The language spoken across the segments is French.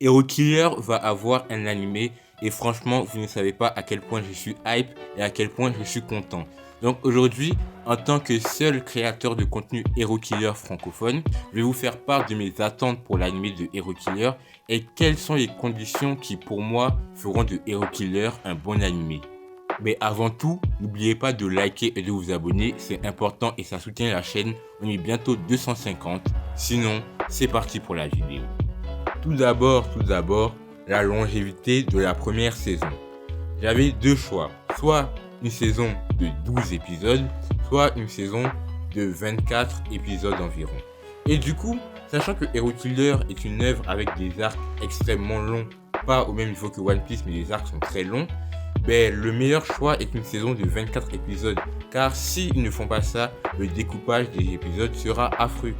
Hero Killer va avoir un animé et franchement, vous ne savez pas à quel point je suis hype et à quel point je suis content. Donc aujourd'hui, en tant que seul créateur de contenu Hero Killer francophone, je vais vous faire part de mes attentes pour l'animé de Hero Killer et quelles sont les conditions qui pour moi feront de Hero Killer un bon animé. Mais avant tout, n'oubliez pas de liker et de vous abonner, c'est important et ça soutient la chaîne. On est bientôt 250, sinon c'est parti pour la vidéo. Tout d'abord, la longévité de la première saison. J'avais deux choix, soit une saison de 12 épisodes, soit une saison de 24 épisodes environ. Et du coup, sachant que Hero Killer est une œuvre avec des arcs extrêmement longs, pas au même niveau que One Piece, mais les arcs sont très longs, le meilleur choix est une saison de 24 épisodes, car s'ils ne font pas ça, le découpage des épisodes sera affreux.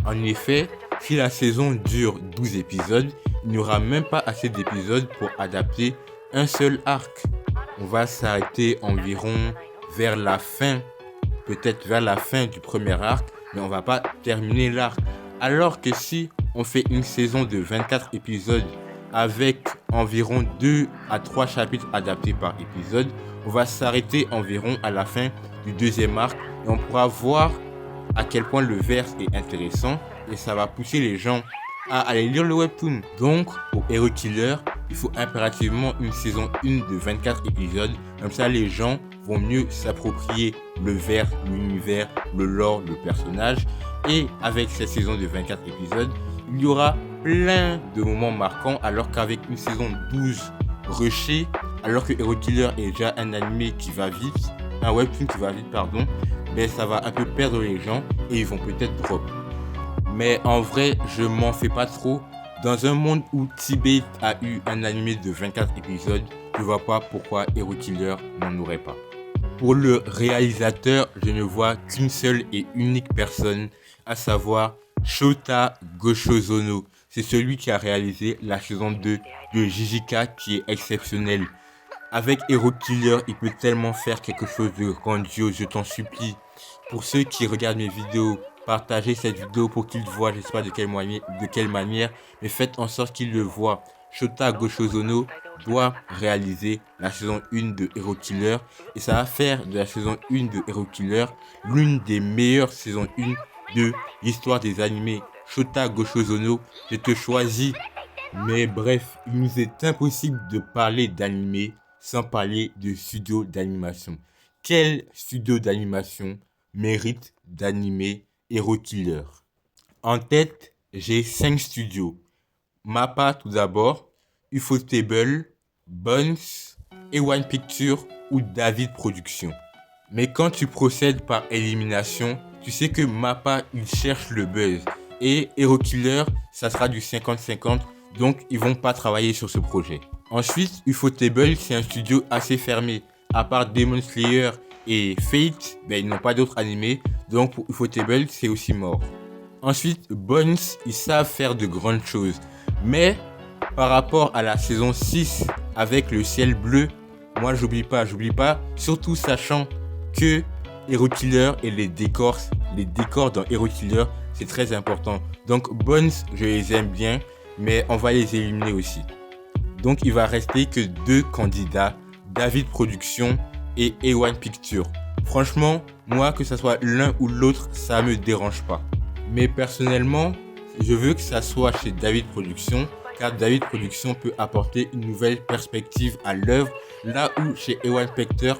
En effet, si la saison dure 12 épisodes, il n'y aura même pas assez d'épisodes pour adapter un seul arc. On va s'arrêter environ vers la fin, peut-être vers la fin du premier arc, mais on va pas terminer l'arc. Alors que si on fait une saison de 24 épisodes avec environ 2 à 3 chapitres adaptés par épisode, on va s'arrêter environ à la fin du deuxième arc et on pourra voir à quel point le verse est intéressant et ça va pousser les gens à aller lire le webtoon. Donc, pour Hero Killer, il faut impérativement une saison 1 de 24 épisodes. Comme ça, les gens vont mieux s'approprier le verse, l'univers, le lore, le personnage. Et avec cette saison de 24 épisodes, il y aura plein de moments marquants alors qu'avec une saison 12 rushée, alors que Hero Killer est déjà un animé qui va vite, un webtoon qui va vite, pardon, ça va un peu perdre les gens et ils vont peut-être drop. Mais en vrai, je m'en fais pas trop. Dans un monde où Tibet a eu un animé de 24 épisodes, je vois pas pourquoi Hero Killer n'en aurait pas. Pour le réalisateur, je ne vois qu'une seule et unique personne, à savoir Shota Goshozono. C'est celui qui a réalisé la saison 2 de Jijika qui est exceptionnelle. Avec Hero Killer, il peut tellement faire quelque chose de grandiose, je t'en supplie. Pour ceux qui regardent mes vidéos, partagez cette vidéo pour qu'ils voient, je ne sais pas de quelle manière, mais faites en sorte qu'ils le voient. Shota Goshozono doit réaliser la saison 1 de Hero Killer et ça va faire de la saison 1 de Hero Killer l'une des meilleures saisons 1 de l'histoire des animés. Shota Goshozono, je te choisis. Mais bref, il nous est impossible de parler d'animé sans parler de studio d'animation. Quel studio d'animation mérite d'animer Hero Killer? En tête, j'ai 5 studios. Mappa tout d'abord, Ufotable, Bones, A1 Pictures ou David Productions. Mais quand tu procèdes par élimination, tu sais que Mappa il cherche le buzz et Hero Killer ça sera du 50-50, donc ils vont pas travailler sur ce projet. Ensuite, Ufotable c'est un studio assez fermé. À part Demon Slayer et Fate, ils n'ont pas d'autres animés, donc pour Ufotable c'est aussi mort. Ensuite, Bones, ils savent faire de grandes choses, mais par rapport à la saison 6 avec le ciel bleu, moi j'oublie pas, surtout sachant que Hero Killer et les décors dans Hero Killer, c'est très important. Donc Bones, je les aime bien, mais on va les éliminer aussi. Donc il va rester que 2 candidats, David Productions et A1 Pictures. Franchement, moi que ça soit l'un ou l'autre, ça me dérange pas. Mais personnellement, je veux que ça soit chez David Productions, car David Productions peut apporter une nouvelle perspective à l'œuvre, là où chez A1 Pictures,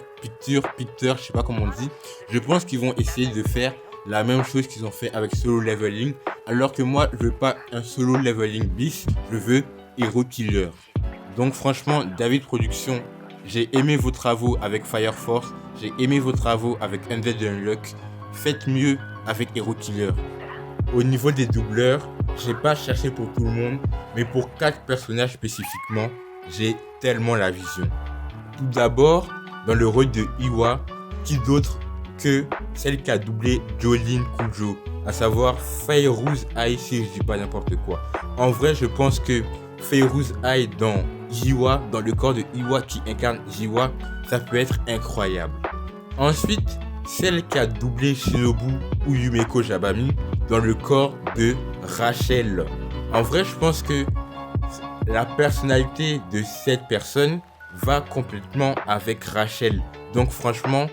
je sais pas comment on dit, je pense qu'ils vont essayer de faire la même chose qu'ils ont fait avec Solo Leveling, alors que moi je veux pas un Solo Leveling bis, je veux Hero Killer. Donc franchement, David Productions, j'ai aimé vos travaux avec Fire Force, j'ai aimé vos travaux avec Undead Unluck, faites mieux avec Hero Killer. Au niveau des doubleurs, j'ai pas cherché pour tout le monde, mais pour 4 personnages spécifiquement, j'ai tellement la vision. Tout d'abord, dans le rôle de Iwa, qui d'autre que celle qui a doublé Jolene Kujo, à savoir Fairouz Ai si je dis pas n'importe quoi. En vrai, je pense que Fairouz Ai dans Jiwa, dans le corps de Iwa qui incarne Jiwa, ça peut être incroyable. Ensuite, celle qui a doublé Shinobu ou Yumeko Jabami dans le corps de Rachel. En vrai, je pense que la personnalité de cette personne va complètement avec Rachel. Donc franchement,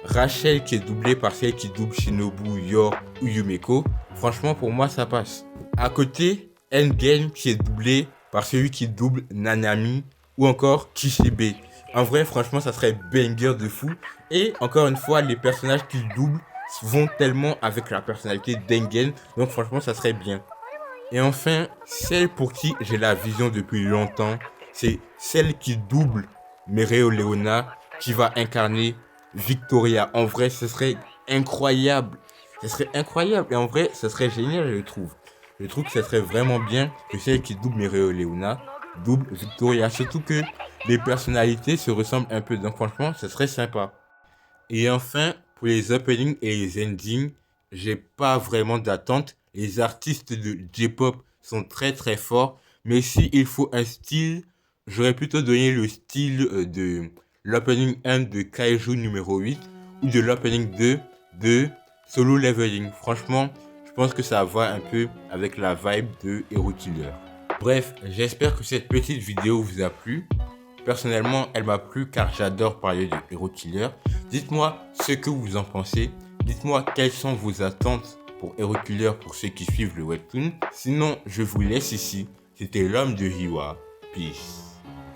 Rachel qui est doublée par celle qui double Shinobu, Yor ou Yumeko, franchement pour moi ça passe. À côté, Endgame qui est doublé par celui qui double Nanami ou encore Kishibe. En vrai, franchement, ça serait banger de fou. Et encore une fois, les personnages qu'ils doublent vont tellement avec la personnalité d'Engen. Donc franchement, ça serait bien. Et enfin, celle pour qui j'ai la vision depuis longtemps, c'est celle qui double Mereoleona, qui va incarner Victoria. En vrai, ce serait incroyable. Ce serait incroyable. Et en vrai, ce serait génial, je trouve. Je trouve que ce serait vraiment bien que celle qui double Mereoleona double Victoria. Surtout que les personnalités se ressemblent un peu. Donc franchement, ce serait sympa. Et enfin, pour les openings et les endings, j'ai pas vraiment d'attente. Les artistes de J-pop sont très très forts. Mais s'il faut un style, j'aurais plutôt donné le style de l'opening 1 de Kaiju numéro 8 ou de l'opening 2 de Solo Leveling. Franchement, je pense que ça va un peu avec la vibe de Hero Killer. Bref, j'espère que cette petite vidéo vous a plu. Personnellement, elle m'a plu car j'adore parler de Hero Killer. Dites-moi ce que vous en pensez. Dites-moi quelles sont vos attentes pour Hero Killer pour ceux qui suivent le webtoon. Sinon, je vous laisse ici. C'était l'homme de Hiwa. Peace.